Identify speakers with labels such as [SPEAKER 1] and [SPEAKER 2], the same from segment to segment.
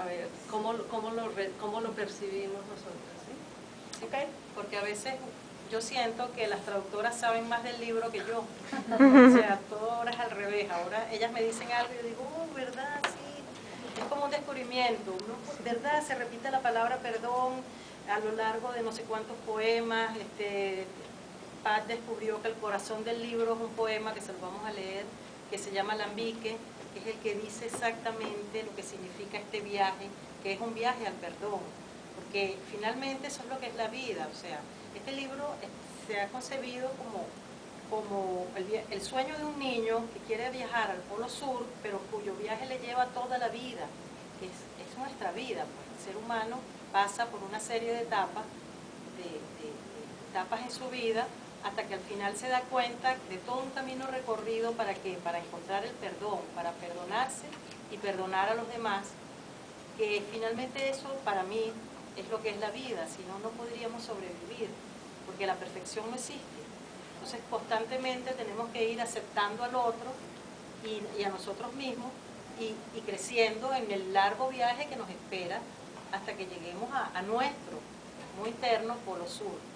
[SPEAKER 1] ver, ¿cómo lo percibimos nosotros? ¿Sí?
[SPEAKER 2] Okay.
[SPEAKER 1] Porque a veces yo siento que las traductoras saben más del libro que yo. O sea, todo ahora es al revés. Ahora ellas me dicen algo y yo digo, ¿verdad? Sí. Es como un descubrimiento, ¿no? ¿Verdad? Se repite la palabra perdón a lo largo de no sé cuántos poemas. Pat descubrió que el corazón del libro es un poema que se lo vamos a leer, que se llama Alambique, que es el que dice exactamente lo que significa este viaje, que es un viaje al perdón, porque finalmente eso es lo que es la vida. O sea, este libro se ha concebido como el sueño de un niño que quiere viajar al Polo Sur, pero cuyo viaje le lleva toda la vida, que es nuestra vida. Pues el ser humano pasa por una serie de etapas, etapas en su vida, hasta que al final se da cuenta de todo un camino recorrido para encontrar el perdón, para perdonarse y perdonar a los demás, que finalmente eso para mí es lo que es la vida. Si no, no podríamos sobrevivir, porque la perfección no existe. Entonces constantemente tenemos que ir aceptando al otro y a nosotros mismos y creciendo en el largo viaje que nos espera hasta que lleguemos a nuestro muy interno Polo Sur.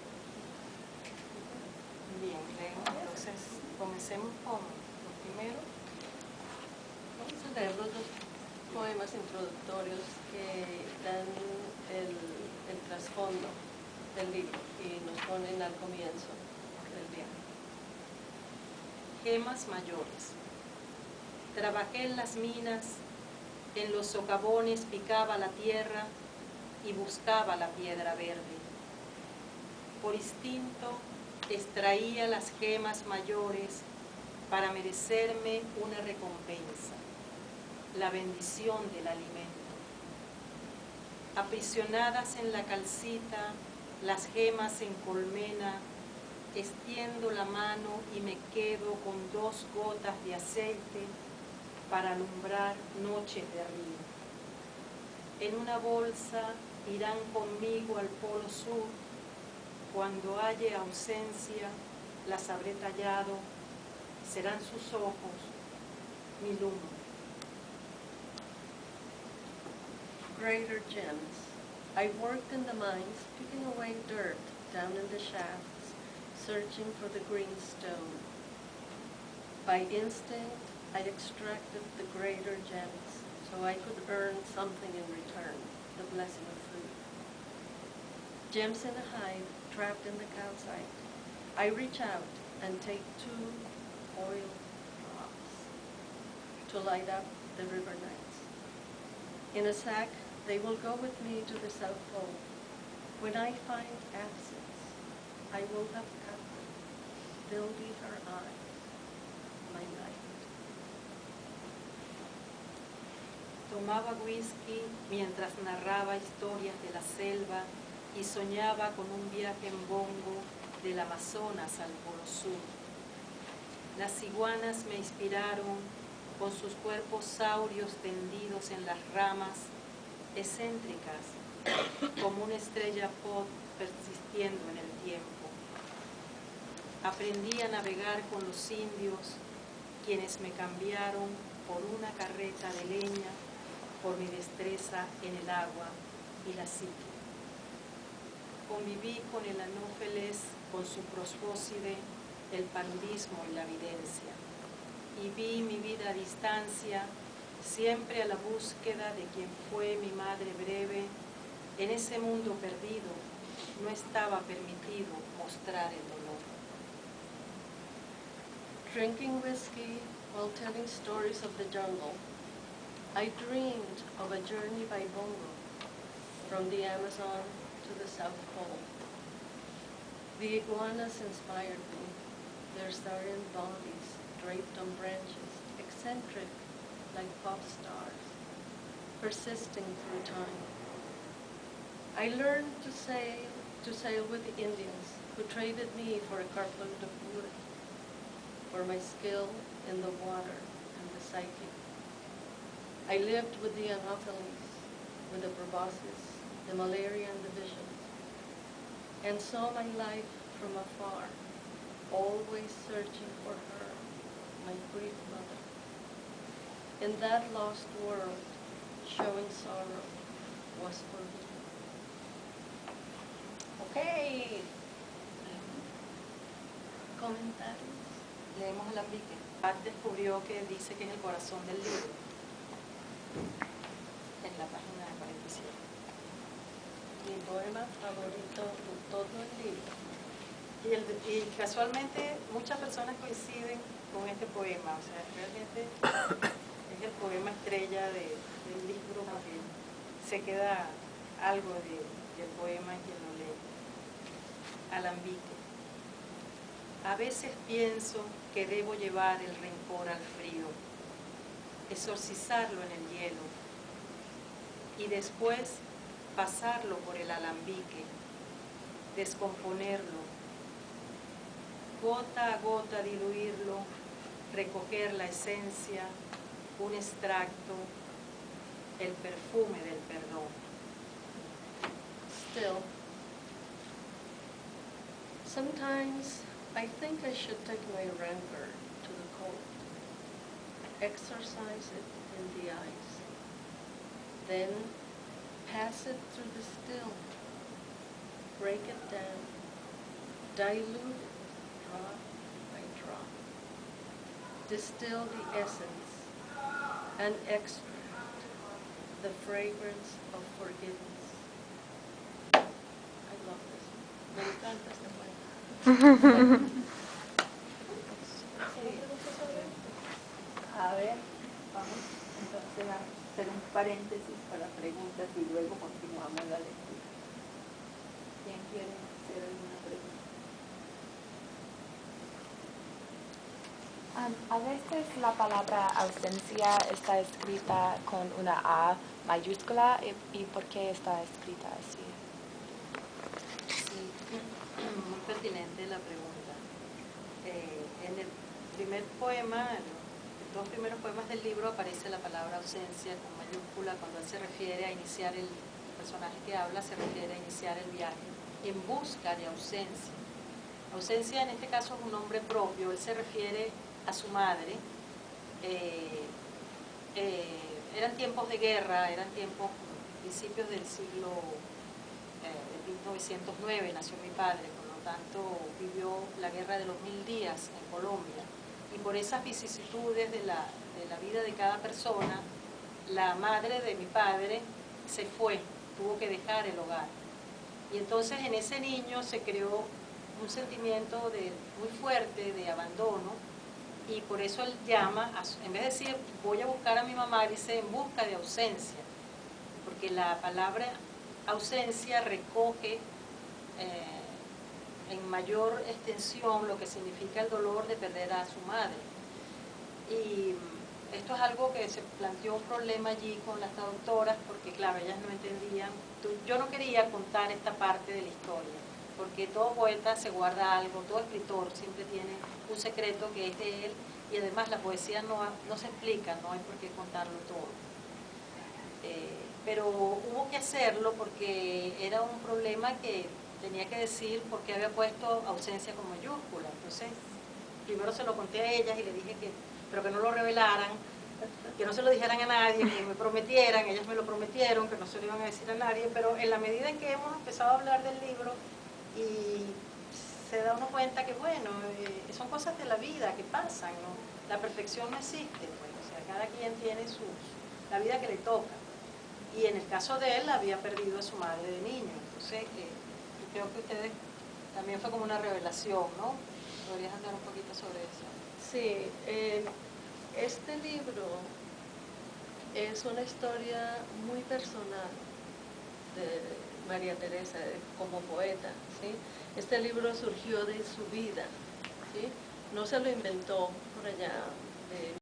[SPEAKER 1] Bien, entonces comencemos con los primeros.
[SPEAKER 2] Vamos a leer los dos poemas introductorios que dan el trasfondo del libro y nos ponen al comienzo del viaje.
[SPEAKER 1] Gemas mayores. Trabajé en las minas, en los socavones picaba la tierra y buscaba la piedra verde. Por instinto extraía las gemas mayores para merecerme una recompensa, la bendición del alimento. Aprisionadas en la calcita, las gemas en colmena, extiendo la mano y me quedo con 2 gotas de aceite para alumbrar noches de río. En una bolsa irán conmigo al Polo Sur. Cuando halle ausencia, las habré tallado, serán sus ojos mi lumbre.
[SPEAKER 2] Greater gems. I worked in the mines, picking away dirt down in the shafts, searching for the green stone. By instinct, I extracted the greater gems, so I could earn something in return, the blessing of food. Gems in a hive, trapped in the calcite. I reach out and take 2 oil drops to light up the river nights. In a sack, they will go with me to the South Pole. When I find absence, I will have cut them. They'll be her eyes, my light.
[SPEAKER 1] Tomaba whisky mientras narraba historias de la selva y soñaba con un viaje en bongo del Amazonas al Polo Sur. Las iguanas me inspiraron con sus cuerpos saurios tendidos en las ramas, excéntricas, como una estrella pop persistiendo en el tiempo. Aprendí a navegar con los indios, quienes me cambiaron por una carreta de leña, por mi destreza en el agua y la psique. Conviví con el anófeles, con su prosfóside, el paludismo y la evidencia. Y vi mi vida a distancia, siempre a la búsqueda de quien fue mi madre breve. En ese mundo perdido no estaba permitido mostrar el dolor.
[SPEAKER 2] Drinking whiskey while telling stories of the jungle, I dreamed of a journey by bongo from the Amazon to the South Pole. The iguanas inspired me, their saurian bodies draped on branches, eccentric like pop stars, persisting through time. I learned to sail with the Indians who traded me for a cartload of wood, for my skill in the water and the psychic. I lived with the anopheles, with the proboscis, the malaria and the visions, and saw my life from afar, always searching for her, my grief mother. In that lost world, showing sorrow, was forbidden.
[SPEAKER 1] Ok,
[SPEAKER 2] Comentarios.
[SPEAKER 1] leemos Alambique. Pat descubrió que dice que es el corazón del libro, en la página 47.
[SPEAKER 2] Mi poema favorito de todo el libro.
[SPEAKER 1] Y casualmente muchas personas coinciden con este poema, o sea, realmente es el poema estrella del libro, porque se queda algo del poema en quien lo lee. Alambique. A veces pienso que debo llevar el rencor al frío, exorcizarlo en el hielo y después pasarlo por el alambique, descomponerlo, gota a gota diluirlo, recoger la esencia, un extracto, el perfume del perdón.
[SPEAKER 2] Still, sometimes I think I should take my rancor to the cold, exorcise it in the ice, then pass it through the still, break it down, dilute it drop by drop, distill the essence and extract the fragrance of forgiveness. I love this. Me encanta este poema.
[SPEAKER 3] A ver, vamos entonces a hacer un paréntesis para preguntas y luego continuamos la lectura. ¿Quién quiere hacer alguna pregunta?
[SPEAKER 4] A veces la palabra ausencia está escrita con una A mayúscula. ¿Y por qué está escrita así?
[SPEAKER 1] Sí, muy pertinente la pregunta. En el primer poema, en los dos primeros poemas del libro aparece la palabra ausencia con mayúscula cuando él se refiere a iniciar el personaje que habla, se refiere a iniciar el viaje en busca de ausencia. Ausencia en este caso es un nombre propio, él se refiere a su madre. Eran tiempos de guerra, eran tiempos, principios del siglo 1909 nació mi padre, por lo tanto vivió la guerra de los 1000 días en Colombia, y por esas vicisitudes de la vida de cada persona, la madre de mi padre se fue, tuvo que dejar el hogar, y entonces en ese niño se creó un sentimiento muy fuerte de abandono, y por eso él llama, en vez de decir voy a buscar a mi mamá, dice en busca de ausencia, porque la palabra ausencia recoge en mayor extensión lo que significa el dolor de perder a su madre. Y esto es algo que se planteó un problema allí con las traductoras, porque claro, ellas no entendían. Yo no quería contar esta parte de la historia, porque todo poeta se guarda algo, todo escritor siempre tiene un secreto que es de él, y además la poesía no se explica, no hay por qué contarlo todo. Pero hubo que hacerlo porque era un problema que tenía que decir por qué había puesto ausencia con mayúscula. Entonces, primero se lo conté a ellas y le dije pero que no lo revelaran, que no se lo dijeran a nadie, que me prometieran, ellas me lo prometieron, que no se lo iban a decir a nadie, pero en la medida en que hemos empezado a hablar del libro y se da uno cuenta que, bueno, son cosas de la vida que pasan, ¿no? La perfección no existe, pues, o sea, cada quien tiene la vida que le toca. Y en el caso de él, había perdido a su madre de niño. Entonces, yo creo que ustedes también fue como una revelación, ¿no? ¿Podrías hablar un poquito sobre eso?
[SPEAKER 2] Sí, este libro es una historia muy personal de María Teresa como poeta, ¿sí? Este libro surgió de su vida, ¿sí? No se lo inventó por allá de